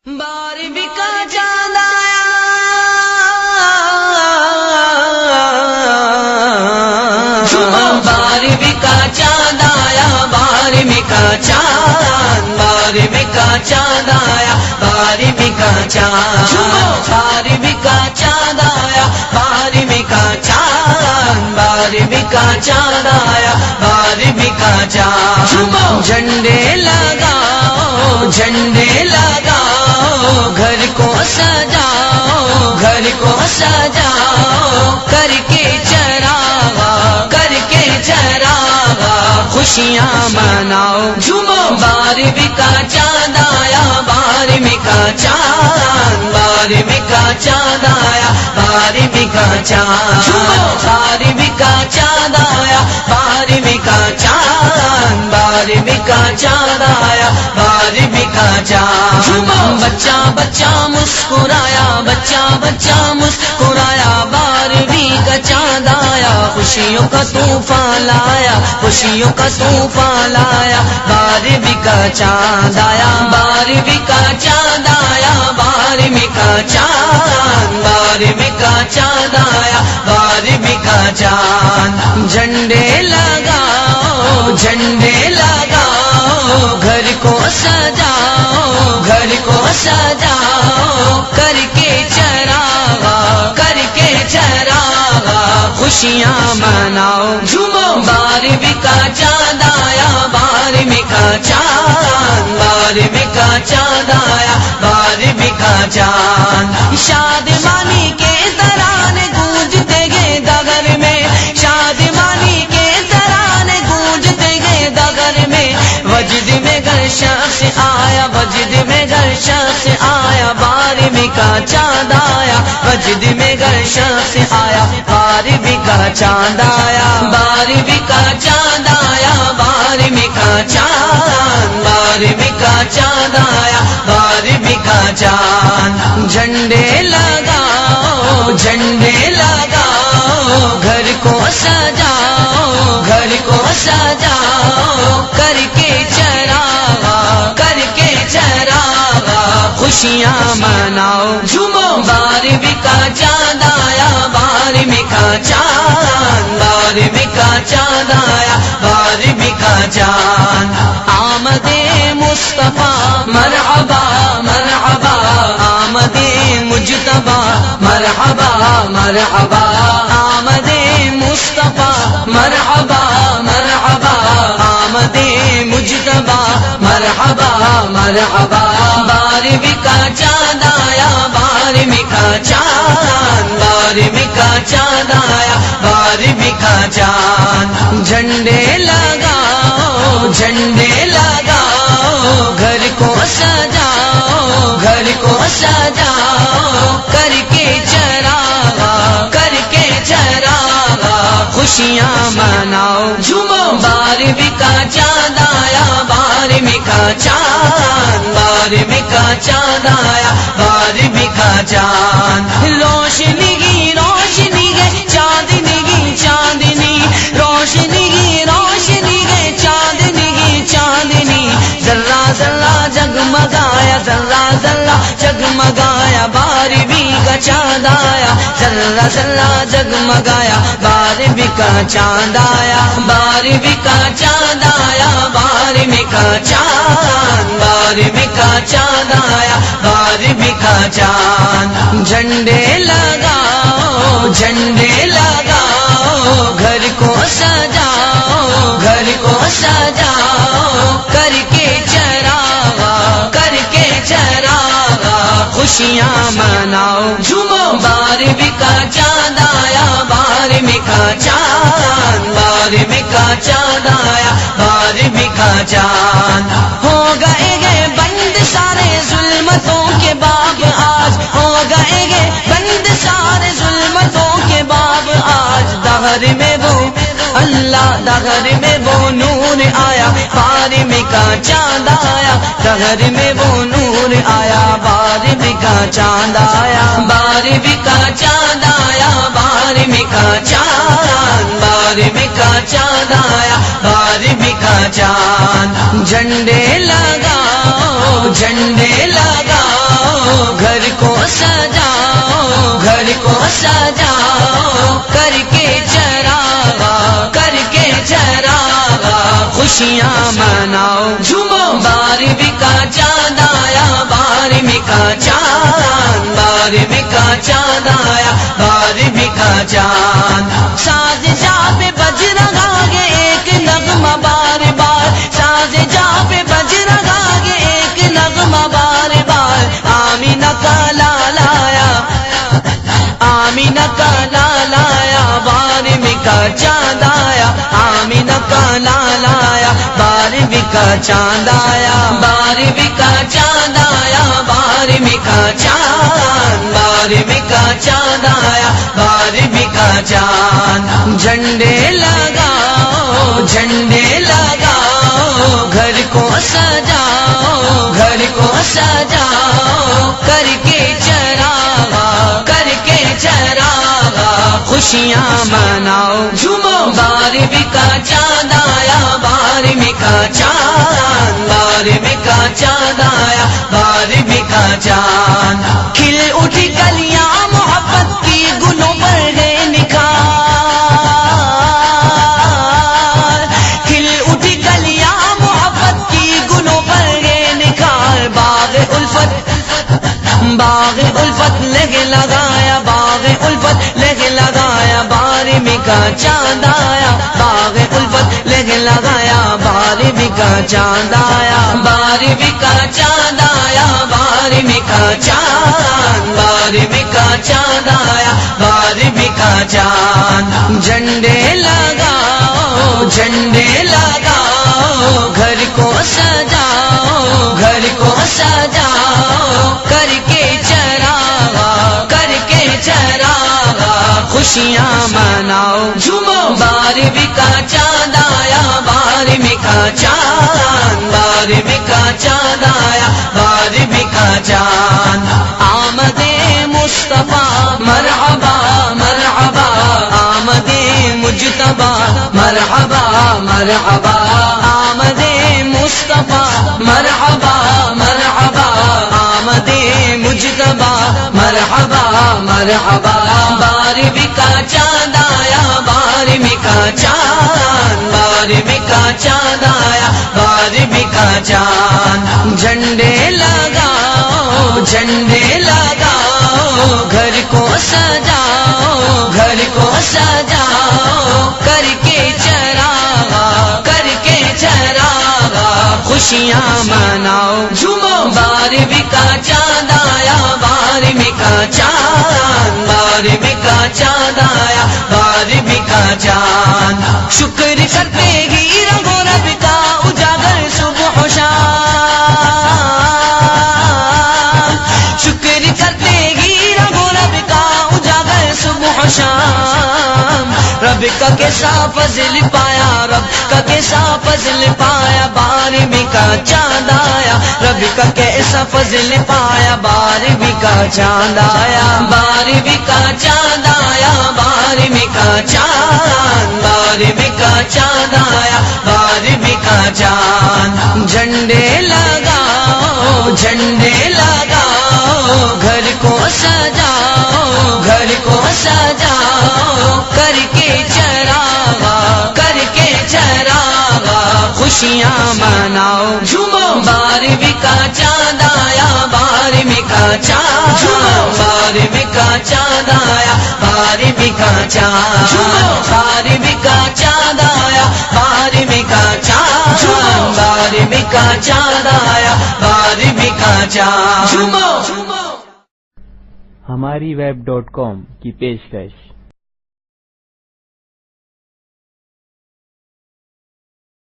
بارہویں کا چاند آیا، بارہویں کا چاند آیا، بارہویں کا چاند، بارہویں کا چاند آیا، بارہویں کا چاند، بارہویں کا چاند آیا، بارہویں کا چاند، بارہویں کا چاند آیا، بارہویں کا چاند، جھنڈے لگاؤ، جھنڈے لگاؤ، گھر کو سجاؤ، گھر کو سجاؤ، کر کے چراغا، کر کے چراغا، خوشیاں مناؤ، جھومو، بارہویں کا چاند آیا، بارہویں کا چاند، بارہویں کا چاند آیا، بارہویں کا چاند، بارہویں کا چاند آیا، بارہویں کا چاند، بارہویں کا چاند آیا، بارہویں کا چاند، بچہ بچہ مسکرایا، بچہ بچہ مسکرایا، بارہویں کا چاند آیا، خوشیوں کا طوفان لایا، خوشیوں کا طوفان لایا، بارہویں کا چاند آیا، بارہویں کا چاند آیا، بارہویں کا چاند، بارہویں کا چاند آیا، بارہویں کا چاند، جھنڈے لگاؤ، جھنڈے لگاؤ، گھر کو سجاؤ، گھر کو سجاؤ، کر کے چراغا، کر کے چراغا، خوشیاں مناؤ، جھومو، بارہویں کا چاند آیا، بارہویں کا چاند، بارہویں کا چاند آیا، بارہویں کا چاند، شادمانی کے ترانے گونجتے گئے دگر میں، شادمانی کے ترانے گونجتے گئے دگر میں، وجد میں گر شخص آیا، وجد میں گر شخص آیا، بارہویں کا چاند آیا، وجد میں گر شخص آیا، بارہویں کا چاند آیا، بارہویں کا چاند آیا، بارہویں کا چاند، بارہویں کا چاند آیا، بارہویں کا چاند، جھنڈے لگاؤ، جھنڈے لگاؤ، گھر کو سجاؤ، گھر کو سجاؤ، کر کے چراغا، کر کے چراغا، خوشیاں مناؤ، جھومو، بارہویں کا چاند آیا، بارہویں کا چاند، بارہویں کا چاند آیا، بارہویں کا چاند، آمد مصطفیٰ مرحبا مرحبا، آمد مجتبی مرحبا مرحبا، آمد مصطفیٰ مرحبا مرحبا، آمد مجتبی مرحبا مرحبا، بارہویں کا چاند آیا، بارہویں کا چاند، بارہویں کا چاند آیا، بارہویں کا چاند، جھنڈے لگاؤ، جھنڈے لگاؤ، گھر کو سجاؤ، گھر کو سجاؤ، کر کے چراغا، کر کے چراغا، خوشیاں مناؤ، جھومو، بارہویں کا چاند آیا، بارہویں کا چاند، بارہویں کا چاند آیا، بارہویں کا چاند، روشنی کی روشنی ہے چاندنی کی چاندنی، روشنی کی روشنی ہے چاندنی کی چاندنی، ذرہ ذرہ جگمگایا، ذرہ ذرہ جگمگایا، بارہویں کا چاند آیا، ذرہ ذرہ جگمگایا، بارہویں کا چاند آیا، بارہویں کا چاند آیا، بارہویں کا چاند، بارہویں کا چاند آیا، بارہویں کا چاند، جھنڈے لگاؤ، جھنڈے لگاؤ، گھر کو سجاؤ، گھر کو سجاؤ، کر کے چراغا، کر کے چراغا، خوشیاں مناؤ، جھومو، بارہویں کا چاند آیا، بارہویں کا چاند، بارہویں کا چاند آیا، بارہویں کا چاند، ہو گئے گئے بند سارے ظلمتوں کے باب آج، ہو گئے گئے بند سارے ظلمتوں کے باب آج، دہر میں وہ اللہ، دہر میں وہ نور آیا، بارہویں کا چاند آیا، دہر میں وہ نور آیا، بارہویں کا چاند آیا، بارہویں کا چاند آیا، بارہویں کا چاند، بارہویں کا چاند آیا، بارہویں کا چاند، جھنڈے لگاؤ، جھنڈے لگاؤ، کو سجاؤ گھر کو سجاؤ کر کے چراغا کر کے چراغا خوشیاں مناؤ جھومو 12ویں کا چاند آیا 12ویں کا چاند 12ویں کا چاند آیا 12ویں کا چاند ساز جا پہ بج رہا ہے ایک نغمہ بار بار ساز جا پہ بج رہا ہے ایک نغمہ بار بار آمینہ کا لالا آیا آمینہ کا لالا آیا 12ویں کا چاند آیا آمینہ کا لالا آیا 12ویں کا چاند آیا 12ویں کا چاند آیا 12ویں کا چاند 12ویں کا چاند آیا 12ویں کا چاند جھنڈے لگاؤ جھنڈے لگاؤ گھر کو سجاؤ گھر کو سجاؤ کر کے چراغا کر کے چراغا خوشیاں مناؤ جھومو 12ویں کا چاند آیا 12ویں کا چاند 12ویں کا چاند آیا 12ویں کا چاند کھل اٹھی کلیاں محبت کی گلوں پر ہے نکھار کھل اٹھی کلیاں محبت کی گلوں پر ہے نکھار باغ الفت لگے لگایا باغ الفت لگے لگایا 12ویں کا چاند آیا باغ الفت لگے لگایا 12ویں کا چاند آیا 12ویں کا چاند آیا 12ویں کا چاند 12ویں کا چاند آیا 12ویں کا چاند جھنڈے لگاؤ جھنڈے لگاؤ گھر کو سجاؤ گھر کو سجاؤ کر کے چراغا کر کے چراغا خوشیاں مناؤ جھومو 12ویں کا چاند آیا 12ویں کا چاند 12ویں کا چاند آیا 12ویں کا چاند آمد مصطفیٰ مرحبا مرحبا آمد مجتبی مرحبا مرحبا آمد مصطفیٰ مرحبا مرحبا آمد مجتبی مرحبا مرحبا 12ویں کا چاند آیا 12ویں کا چاند 12ویں کا چاند آیا 12ویں کا چاند جھنڈے لگاؤ جھنڈے لگاؤ گھر کو سجاؤ گھر کو سجاؤ کر کے چراغا کر کے چراغا خوشیاں مناؤ جھومو 12ویں کا چاند آیا 12ویں کا چاند 12ویں کا چاند آیا 12ویں کا چاند شکر کرتے ہی رنگو رب کا اجاگر صبح و شام شکر کرتے ہی رنگو رب کا اجاگر صبح و شام رب کا کیسا فضل پایا رب کا کیسا فضل پایا 12ویں کا چاند آیا رب کا کیسا فضل پایا 12ویں کا چاند آیا 12ویں کا چاند آیا 12ویں کا چاند 12ویں کا چاند آیا 12ویں کا چاند جھنڈے لگاؤ جھنڈے لگاؤ گھر کو سجاؤ گھر کو سجاؤ کر کے چراغا کر کے چراغا خوشیاں مناؤ جھومو 12ویں کا چاند آیا 12ویں کا چاند 12ویں کا چاند آیا 12ویں کا چاند 12ویں کا چاند آیا 12ویں کا چاند 12ویں کا چاند آیا 12ویں کا چاند ہماری web.com کی پیشکش